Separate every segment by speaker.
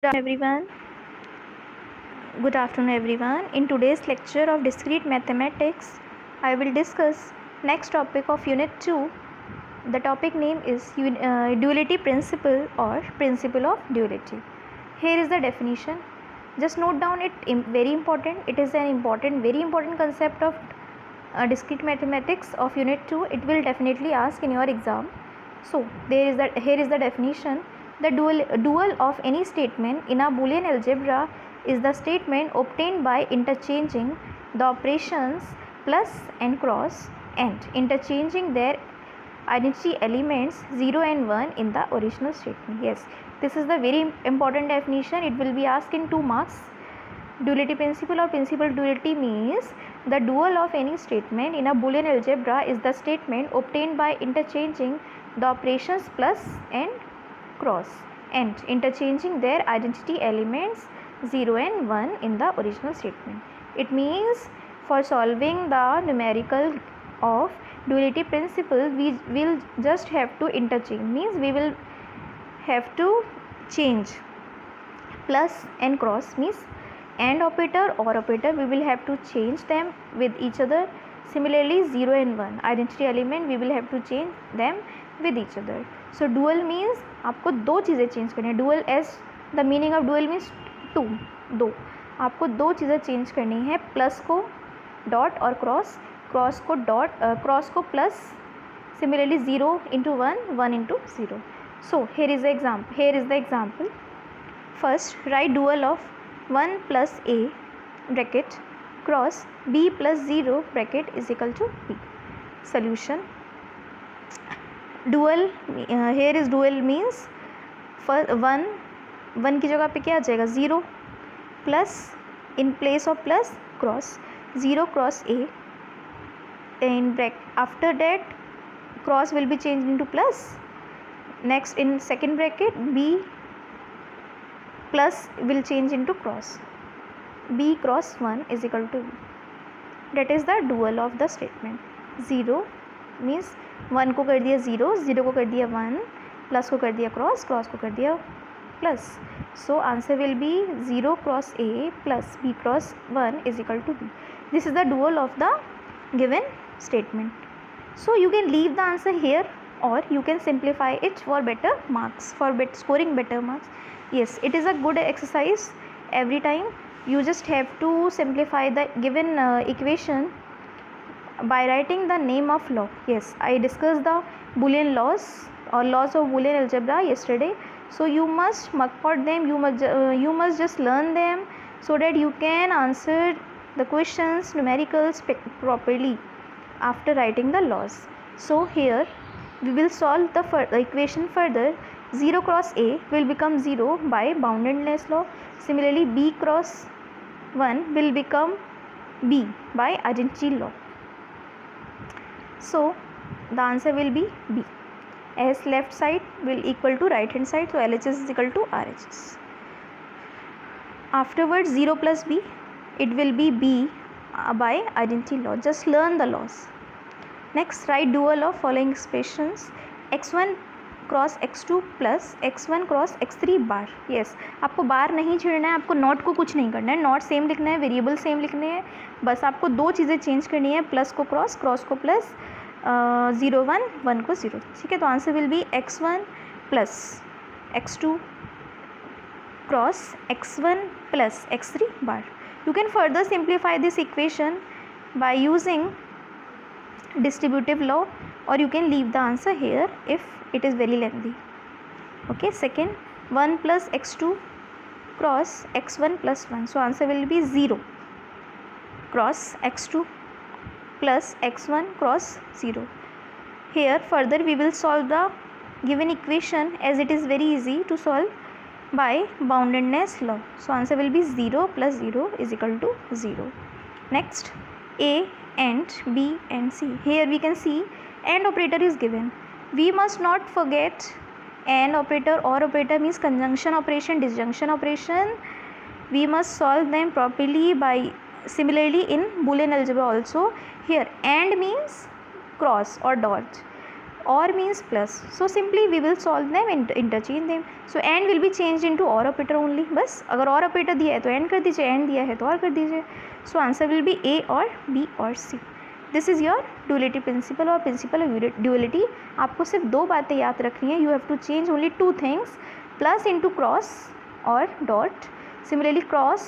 Speaker 1: Everyone, good afternoon everyone. In today's lecture of discrete mathematics, I will discuss next topic of unit 2. The topic name is duality principle or principle of duality. Here is the definition. Just note down it, very important. It is an important, very important concept of discrete mathematics of unit 2. It will definitely ask in your exam. So here is the definition. The dual of any statement in a Boolean algebra is the statement obtained by interchanging the operations plus and cross and interchanging their identity elements 0 and 1 in the original statement. Yes, this is the very important definition. It will be asked in 2 marks. Duality principle or principle duality means the dual of any statement in a Boolean algebra is the statement obtained by interchanging the operations plus and cross and interchanging their identity elements 0 and 1 in the original statement. It means for solving the numerical of duality principle, we will just have to interchange, means we will have to change plus and cross, means and operator or operator, we will have to change them with each other. Similarly 0 and 1 identity element, we will have to change them with each other. So dual means आपको दो चीज़ें change करनी है. Dual as the meaning of dual means two, दो. आपको दो चीज़ें change करनी है, प्लस को डॉट और क्रॉस को डॉट, क्रॉस को plus. Similarly 0 into 1, 1 into 0. So here is the example. First write dual of 1 plus a bracket cross b plus 0 bracket is equal to b. Solution. Dual, here is dual means one की जगह पे क्या आ जाएगा 0 plus in place of plus cross 0 cross A in bracket. After that cross will be change into plus. Next in second bracket B plus will change into cross. b cross 1 is equal to b. That is the dual of the statement. 0 means 1 को कर दिया 0, 0 को कर दिया 1, plus को कर दिया cross को कर दिया plus. So answer will be 0 cross A plus b cross 1 is equal to b. This is the dual of the given statement. So you can leave the answer here or you can simplify it for better marks, for scoring better marks. Yes, it is a good exercise. Every time you just have to simplify the given equation by writing the name of law. Yes, I discussed the Boolean laws or laws of Boolean algebra yesterday. So you must mug them, you must just learn them so that you can answer the questions numericals properly after writing the laws. So here we will solve the equation further. 0 cross a will become 0 by boundedness law. Similarly b cross 1 will become b by identity law. So the answer will be b, as left side will equal to right hand side, so LHS is equal to RHS. Afterwards 0 plus b, it will be b by identity law. Just learn the laws. Next write dual of following expressions. x1 cross x2 plus x1 cross x3 bar. Yes, आपको बार नहीं छेड़ना है, आपको not को कुछ नहीं करना है, not same लिखना है, वेरिएबल सेम लिखने हैं. बस आपको दो चीज़ें चेंज करनी है, प्लस को क्रॉस को प्लस, 0 1 1 को 0. ठीक है, तो answer will B x1 plus x2 cross x1 plus x3 bar. You can further simplify this equation by using distributive law, or you can leave the answer here if it is very lengthy. Okay, second 1 plus x2 cross x1 plus 1, so answer will be 0 cross x2 plus x1 cross 0. Here further we will solve the given equation, as it is very easy to solve by boundedness law. So answer will be 0 plus 0 is equal to 0. Next a and b and c. Here we can see and operator is given. We must not forget and operator or operator means conjunction operation, disjunction operation. We must solve them properly by similarly in Boolean algebra also. Here and means cross or dot, or means plus, so simply we will solve them and interchange them. So and will be changed into or operator only. बस अगर और operator दिया है तो and कर दीजिए, and दिया है तो और कर दीजिए. So answer will be A or B or C. This is your duality principle और principle of duality. आपको सिर्फ दो बातें याद रखनी है. You have to change only two things, plus into cross or dot. Similarly cross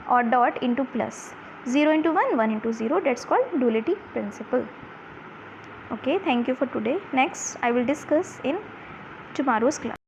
Speaker 1: or dot into plus. 0 into 1, 1 into 0. That's called duality principle. Okay, thank you for today. Next I will discuss in tomorrow's class.